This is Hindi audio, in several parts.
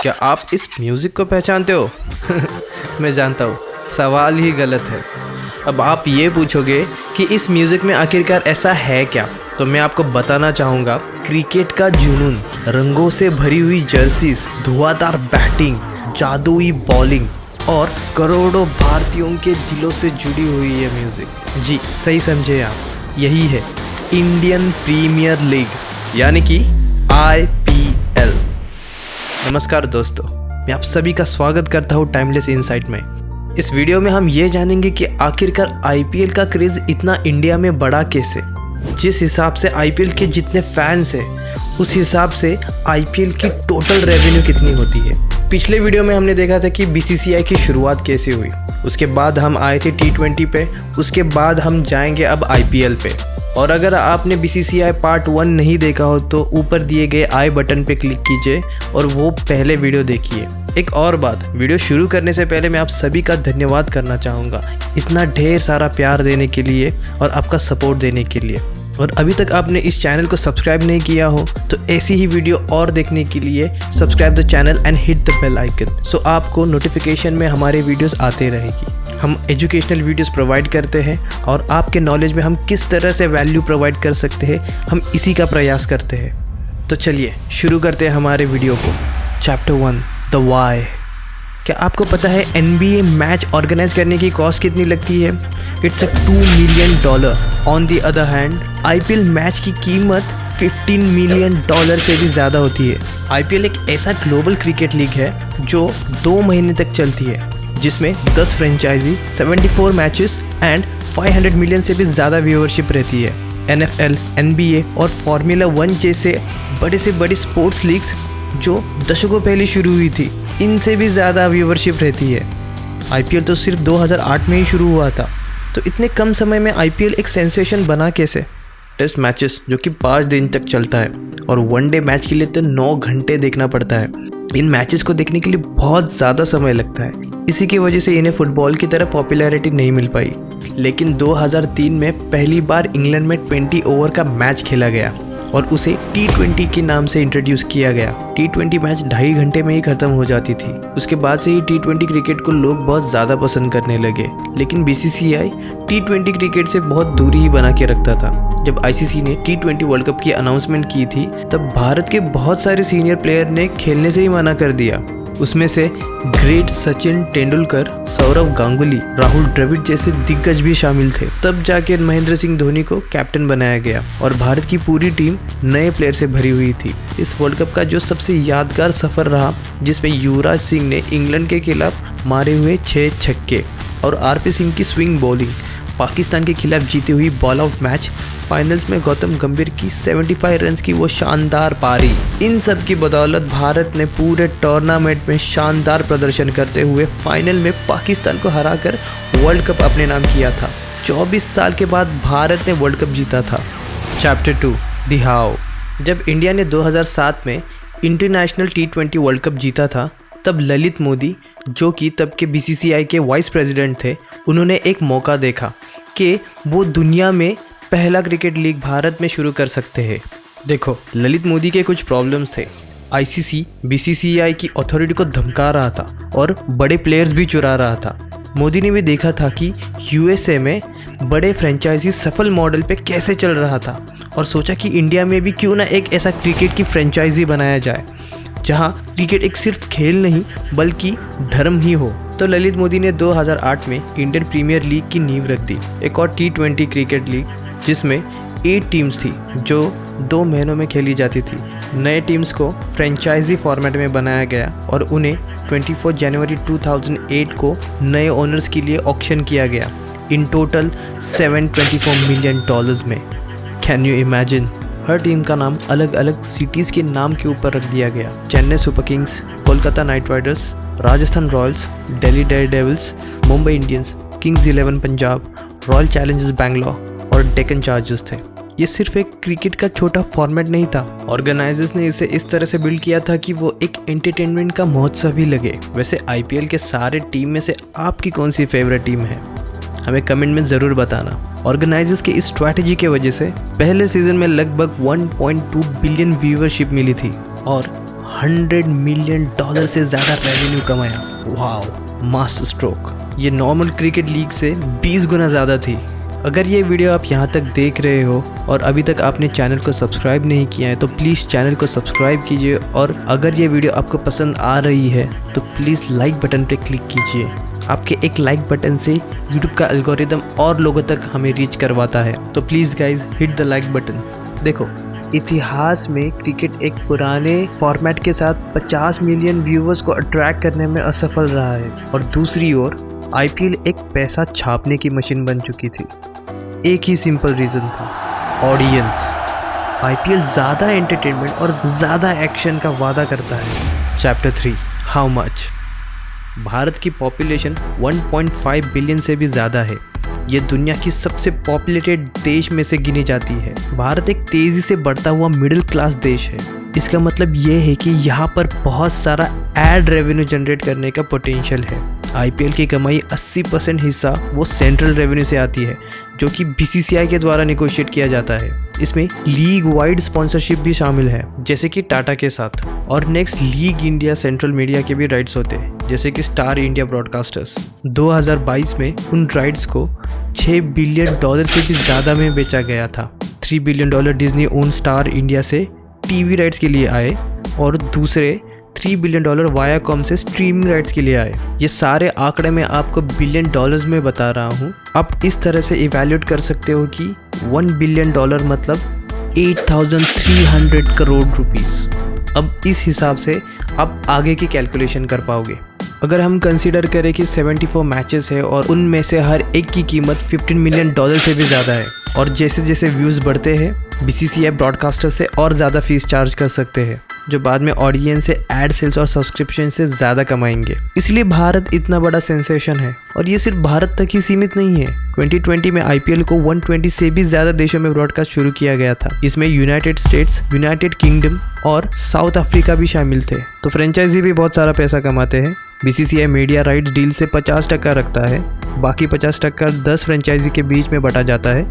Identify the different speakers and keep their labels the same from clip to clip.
Speaker 1: क्या आप इस म्यूज़िक को पहचानते हो? मैं जानता हूँ, सवाल ही गलत है। अब आप ये पूछोगे कि इस म्यूज़िक में आखिरकार ऐसा है क्या, तो मैं आपको बताना चाहूँगा। क्रिकेट का जुनून, रंगों से भरी हुई जर्सीज, धुआंधार बैटिंग, जादुई बॉलिंग और करोड़ों भारतीयों के दिलों से जुड़ी हुई ये म्यूज़िक। जी सही समझे आप, यही है इंडियन प्रीमियर लीग, यानी कि IPL। नमस्कार दोस्तों, मैं आप सभी का स्वागत करता हूँ टाइमलेस इनसाइट में। इस वीडियो में हम ये जानेंगे कि आखिरकार IPL का क्रेज़ इतना इंडिया में बढ़ा कैसे। जिस हिसाब से IPL के जितने फैंस हैं, उस हिसाब से IPL की टोटल रेवेन्यू कितनी होती है। पिछले वीडियो में हमने देखा था कि BCCI की शुरुआत कैसे हुई, उसके बाद हम आए थे T20 पे, उसके बाद हम जाएंगे अब IPL पे। और अगर आपने BCCI पार्ट 1 नहीं देखा हो तो ऊपर दिए गए आई बटन पे क्लिक कीजिए और वो पहले वीडियो देखिए। एक और बात, वीडियो शुरू करने से पहले मैं आप सभी का धन्यवाद करना चाहूँगा, इतना ढेर सारा प्यार देने के लिए और आपका सपोर्ट देने के लिए। और अभी तक आपने इस चैनल को सब्सक्राइब नहीं किया हो तो ऐसी ही वीडियो और देखने के लिए subscribe the channel and hit the bell icon, so आपको नोटिफिकेशन में हमारे वीडियोस आते रहेगी। हम एजुकेशनल वीडियोस प्रोवाइड करते हैं और आपके नॉलेज में हम किस तरह से वैल्यू प्रोवाइड कर सकते हैं, हम इसी का प्रयास करते हैं। तो चलिए शुरू करते हैं हमारे वीडियो को। Chapter 1, the why. क्या आपको पता है NBA मैच ऑर्गेनाइज करने की कॉस्ट कितनी लगती है? It's $2 million. On the other hand IPL match की कीमत $15 मिलियन से भी ज़्यादा होती है। IPL एक ऐसा ग्लोबल क्रिकेट लीग है जो 2 महीने तक चलती है, जिसमें 10 फ्रेंचाइजी, 74 मैचेस एंड 500 मिलियन से भी ज़्यादा व्यूअरशिप रहती है। NFL, NBA और फार्मूला 1 जैसे बड़े से बड़ी स्पोर्ट्स लीग्स जो दशकों पहले शुरू हुई थी, इनसे भी ज़्यादा व्यूअरशिप रहती है। IPL तो सिर्फ 2008 में ही शुरू हुआ था, तो इतने कम समय में IPL एक सेंसेशन बना कैसे? टेस्ट मैचेस जो कि 5 दिन तक चलता है और वनडे मैच के लिए तो 9 घंटे देखना पड़ता है। इन मैचेस को देखने के लिए बहुत ज़्यादा समय लगता है, इसी की वजह से इन्हें फुटबॉल की तरह पॉपुलैरिटी नहीं मिल पाई। लेकिन 2003 में पहली बार इंग्लैंड में 20 ओवर का मैच खेला गया और उसे T20 के नाम से इंट्रोड्यूस किया गया। T20 मैच 2.5 घंटे में ही खत्म हो जाती थी। उसके बाद से ही T20 क्रिकेट को लोग बहुत ज़्यादा पसंद करने लगे। लेकिन BCCI T20 क्रिकेट से बहुत दूरी ही बना के रखता था। जब ICC ने T20 वर्ल्ड कप की अनाउंसमेंट की थी, तब भारत के बहुत सारे सीनियर प्लेयर ने खेलने से ही मना कर दिया। उसमें से ग्रेट सचिन तेंदुलकर, सौरव गांगुली, राहुल द्रविड़ जैसे दिग्गज भी शामिल थे। तब जाके महेंद्र सिंह धोनी को कैप्टन बनाया गया और भारत की पूरी टीम नए प्लेयर से भरी हुई थी। इस वर्ल्ड कप का जो सबसे यादगार सफर रहा, जिसमें युवराज सिंह ने इंग्लैंड के खिलाफ मारे हुए 6 छक्के और RP सिंह की स्विंग बॉलिंग, पाकिस्तान के खिलाफ जीती हुई बॉल आउट मैच, फाइनल्स में गौतम गंभीर की 75 रन्स की वो शानदार पारी, इन सब की बदौलत भारत ने पूरे टूर्नामेंट में शानदार प्रदर्शन करते हुए फाइनल में पाकिस्तान को हराकर वर्ल्ड कप अपने नाम किया था। 24 साल के बाद भारत ने वर्ल्ड कप जीता था। Chapter 2, the how. जब इंडिया ने 2007 में इंटरनेशनल T20 वर्ल्ड कप जीता था, तब ललित मोदी, जो कि तब के BCCI के वाइस प्रेसिडेंट थे, उन्होंने एक मौका देखा कि वो दुनिया में पहला क्रिकेट लीग भारत में शुरू कर सकते हैं। देखो, ललित मोदी के कुछ प्रॉब्लम्स थे। ICC BCCI की अथॉरिटी को धमका रहा था और बड़े प्लेयर्स भी चुरा रहा था। मोदी ने भी देखा था कि USA में बड़े फ्रेंचाइजी सफल मॉडल पे कैसे चल रहा था और सोचा कि इंडिया में भी क्यों ना एक ऐसा क्रिकेट की फ्रेंचाइजी बनाया जाए जहां क्रिकेट एक सिर्फ खेल नहीं बल्कि धर्म ही हो। तो ललित मोदी ने 2008 में इंडियन प्रीमियर लीग की नींव रख दी, एक और T20 क्रिकेट लीग जिसमें 8 टीम्स थी जो 2 महीनों में खेली जाती थी। नए टीम्स को फ्रेंचाइजी फॉर्मेट में बनाया गया और उन्हें 24 जनवरी 2008 को नए ओनर्स के लिए ऑक्शन किया गया, इन टोटल $724 मिलियन में। Can you imagine? Her team का नाम अलग अलग सिटीज़ के नाम के ऊपर रख दिया गया। Chennai super Kings, Kolkata night Riders, Rajasthan Royals, Delhi Daredevils, Mumbai Indians, Kings 11 Punjab, royal Challengers Bangalore और डेक्कन चार्जर्स थे। ये सिर्फ एक क्रिकेट का छोटा फॉर्मेट नहीं था, ऑर्गेनाइजर्स ने इसे इस तरह से बिल्ड किया था कि वो एक एंटरटेनमेंट का महोत्सव ही लगे। वैसे IPL के सारे टीम में से आपकी कौन सी फेवरेट टीम है? हमें कमेंट में ज़रूर बताना। ऑर्गेनाइजर्स की इस स्ट्रैटेजी के वजह से पहले सीजन में लगभग 1.2 बिलियन व्यूअरशिप मिली थी और $100 मिलियन से ज़्यादा रेवेन्यू कमाया। Wow, master stroke. ये नॉर्मल क्रिकेट लीग से 20 गुना ज़्यादा थी। अगर ये वीडियो आप यहाँ तक देख रहे हो और अभी तक आपने चैनल को सब्सक्राइब नहीं किया है तो प्लीज़ चैनल को सब्सक्राइब कीजिए, और अगर ये वीडियो आपको पसंद आ रही है तो प्लीज़ लाइक बटन पे क्लिक कीजिए। आपके एक लाइक बटन से यूट्यूब का एल्गोरिदम और लोगों तक हमें रीच करवाता है, तो please guys hit the like button. देखो, इतिहास में क्रिकेट एक पुराने फॉर्मेट के साथ 50 मिलियन व्यूवर्स को अट्रैक्ट करने में असफल रहा है, और दूसरी ओर आईपीएल एक पैसा छापने की मशीन बन चुकी थी। एक ही सिंपल रीज़न था, ऑडियंस। आईपीएल ज़्यादा एंटरटेनमेंट और ज़्यादा एक्शन का वादा करता है। Chapter 3, how much. भारत की पॉपुलेशन 1.5 बिलियन से भी ज़्यादा है। ये दुनिया की सबसे पॉपुलेटेड देश में से गिनी जाती है। भारत एक तेज़ी से बढ़ता हुआ मिडिल क्लास देश है। इसका मतलब ये है कि यहाँ पर बहुत सारा एड रेवेन्यू जनरेट करने का पोटेंशियल है। आईपीएल की कमाई 80% हिस्सा वो सेंट्रल रेवेन्यू से आती है, जो कि बीसीसीआई के द्वारा निगोशिएट किया जाता है। इसमें लीग वाइड स्पॉन्सरशिप भी शामिल है, जैसे कि टाटा के साथ। और next, league India central media के भी राइट्स होते हैं, जैसे कि स्टार इंडिया ब्रॉडकास्टर्स। 2022 में उन राइट्स को $6 बिलियन से भी ज़्यादा में बेचा गया था। $3 billion Disney own star India से टीवी राइट्स के लिए आए, और दूसरे $3 बिलियन वायाकॉम से स्ट्रीमिंग राइट्स के लिए आए। ये सारे आंकड़े मैं आपको बिलियन डॉलर्स में बता रहा हूँ। आप इस तरह से इवैल्यूएट कर सकते हो कि $1 बिलियन मतलब 8,300 करोड़ रुपीस। अब इस हिसाब से आप आगे की कैलकुलेशन कर पाओगे। अगर हम कंसीडर करें कि 74 मैचेस है और उनमें से हर एक की कीमत $15 मिलियन से भी ज़्यादा है, और जैसे जैसे व्यूज़ बढ़ते हैं बीसीसीआई ब्रॉडकास्टर से और ज़्यादा फीस चार्ज कर सकते हैं, जो बाद में ऑडियंस से एड सेल्स और सब्सक्रिप्शन से ज़्यादा कमाएंगे। इसलिए भारत इतना बड़ा सेंसेशन है, और ये सिर्फ भारत तक ही सीमित नहीं है। 2020 में आईपीएल को 120 से भी ज़्यादा देशों में ब्रॉडकास्ट शुरू किया गया था। इसमें यूनाइटेड स्टेट्स, यूनाइटेड किंगडम और साउथ अफ्रीका भी शामिल थे। तो फ्रेंचाइजी भी बहुत सारा पैसा कमाते हैं। बीसीसीआई मीडिया राइट्स डील से 50% रखता है, बाकी 50% 10 फ्रेंचाइजी के बीच में बटा जाता है।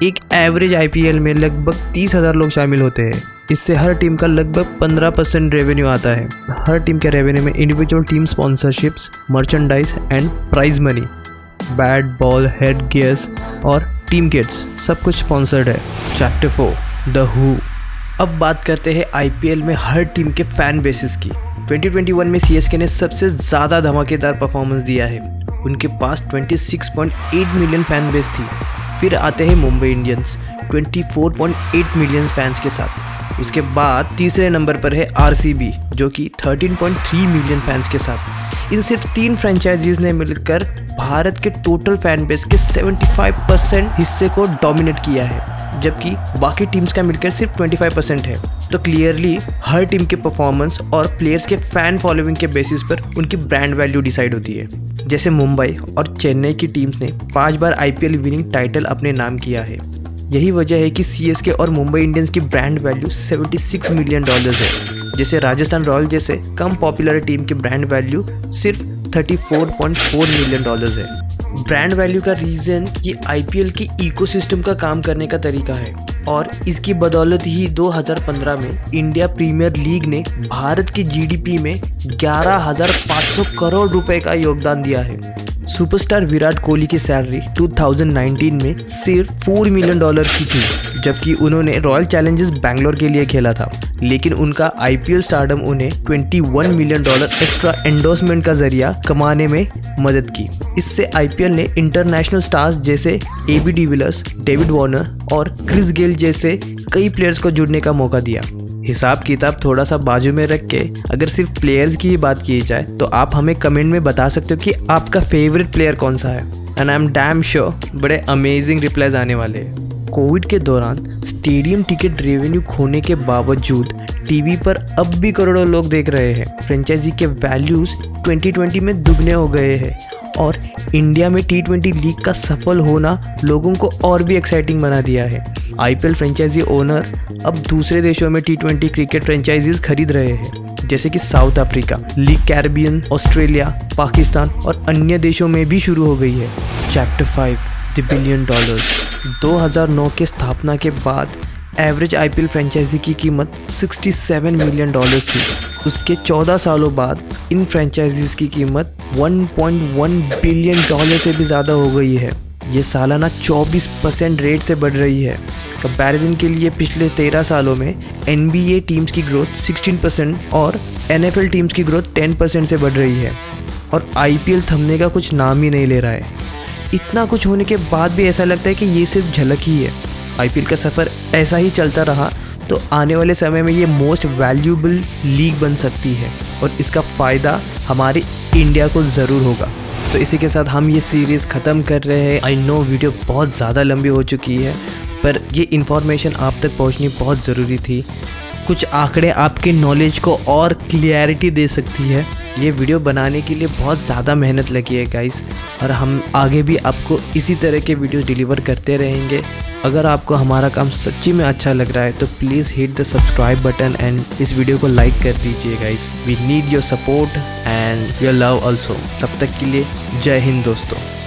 Speaker 1: एक एवरेज आईपीएल में लगभग 30,000 लोग शामिल होते हैं। इससे हर टीम का लगभग 15% रेवेन्यू आता है। हर टीम के रेवेन्यू में individual team sponsorships, merchandise and prize money, bat, ball, head gears और टीम किट्स सब कुछ स्पॉन्सर्ड है। Chapter 4, the who. अब बात करते हैं आईपीएल में हर टीम के फैन बेसिस की। 2021 में सीएसके ने सबसे ज़्यादा धमाकेदार परफॉर्मेंस दिया है। उनके पास 26.8 मिलियन फैन बेस थी। फिर आते हैं मुंबई इंडियंस 24.8 मिलियन फैंस के साथ। उसके बाद तीसरे नंबर पर है आरसीबी, जो कि 13.3 मिलियन फैंस के साथ। इन सिर्फ 3 फ्रेंचाइजीज ने मिलकर भारत के टोटल फैन बेस के 75% हिस्से को डोमिनेट किया है, जबकि बाकी टीम्स का मिलकर सिर्फ 25% है। तो क्लियरली हर टीम के परफॉर्मेंस और प्लेयर्स के फैन फॉलोइंग के बेसिस पर उनकी ब्रांड वैल्यू डिसाइड होती है। जैसे मुंबई और चेन्नई की टीम्स ने 5 बार आईपीएल विनिंग टाइटल अपने नाम किया है। यही वजह है कि सीएसके और मुंबई इंडियंस की ब्रांड वैल्यू $76 मिलियन है। जैसे राजस्थान रॉयल जैसे कम पॉपुलर टीम की ब्रांड वैल्यू सिर्फ $34.4 मिलियन है। ब्रांड वैल्यू का रीज़न ये आईपीएल की इकोसिस्टम का काम करने का तरीका है, और इसकी बदौलत ही 2015 में इंडिया प्रीमियर लीग ने भारत की जीडीपी में 11,500 करोड़ रुपए का योगदान दिया है। सुपरस्टार विराट कोहली की सैलरी 2019 में सिर्फ $4 मिलियन की थी, जबकि उन्होंने रॉयल चैलेंजर्स बैंगलोर के लिए खेला था। लेकिन उनका आईपीएल स्टारडम उन्हें $21 मिलियन एक्स्ट्रा एंडोर्समेंट का जरिया कमाने में मदद की। इससे आईपीएल ने इंटरनेशनल स्टार्स जैसे एबी डिविलियर्स, डेविड वार्नर और क्रिस गेल जैसे कई प्लेयर्स को जुड़ने का मौका दिया। हिसाब किताब थोड़ा सा बाजू में रख के अगर सिर्फ प्लेयर्स की ही बात की जाए तो आप हमें कमेंट में बता सकते हो कि आपका फेवरेट प्लेयर कौन सा है, and I am damn sure बड़े अमेजिंग रिप्लाईज आने वाले हैं। कोविड के दौरान स्टेडियम टिकट रेवेन्यू खोने के बावजूद टीवी पर अब भी करोड़ों लोग देख रहे हैं। फ्रेंचाइजी के वैल्यूज 2020 में दुगने हो गए हैं, और इंडिया में T20 लीग का सफल होना लोगों को और भी एक्साइटिंग बना दिया है। आईपीएल फ्रेंचाइजी ओनर अब दूसरे देशों में T20 क्रिकेट फ्रेंचाइजीज खरीद रहे हैं, जैसे कि south Africa, league Caribbean, Australia, Pakistan और अन्य देशों में भी शुरू हो गई है। Chapter 5, the billion dollars. 2009 के स्थापना के बाद एवरेज आईपीएल फ्रेंचाइजी की कीमत $67 मिलियन थी। उसके 14 सालों बाद इन फ्रेंचाइजीज की कीमत $1.1 बिलियन से भी ज़्यादा हो गई है। ये सालाना 24% रेट से बढ़ रही है। कंपैरिजन के लिए पिछले 13 सालों में NBA टीम्स की ग्रोथ 16% और NFL टीम्स की ग्रोथ 10% से बढ़ रही है। और IPL थमने का कुछ नाम ही नहीं ले रहा है। इतना कुछ होने के बाद भी ऐसा लगता है कि ये सिर्फ झलक ही है। IPL का सफ़र ऐसा ही चलता रहा तो आने वाले समय में ये मोस्ट वैल्यूएबल लीग बन सकती है और इसका फ़ायदा हमारे इंडिया को ज़रूर होगा। तो इसी के साथ हम ये सीरीज़ ख़त्म कर रहे हैं। आई नो वीडियो बहुत ज़्यादा लंबी हो चुकी है, पर ये इन्फॉर्मेशन आप तक पहुंचनी बहुत ज़रूरी थी। कुछ आंकड़े आपके नॉलेज को और क्लियरिटी दे सकती है। ये वीडियो बनाने के लिए बहुत ज़्यादा मेहनत लगी है गाइस, और हम आगे भी आपको इसी तरह के वीडियो डिलीवर करते रहेंगे। अगर आपको हमारा काम सच्ची में अच्छा लग रहा है तो please hit the subscribe button and इस वीडियो को लाइक कर दीजिए guys. We need your support and your love also. तब तक के लिए जय हिंद दोस्तों।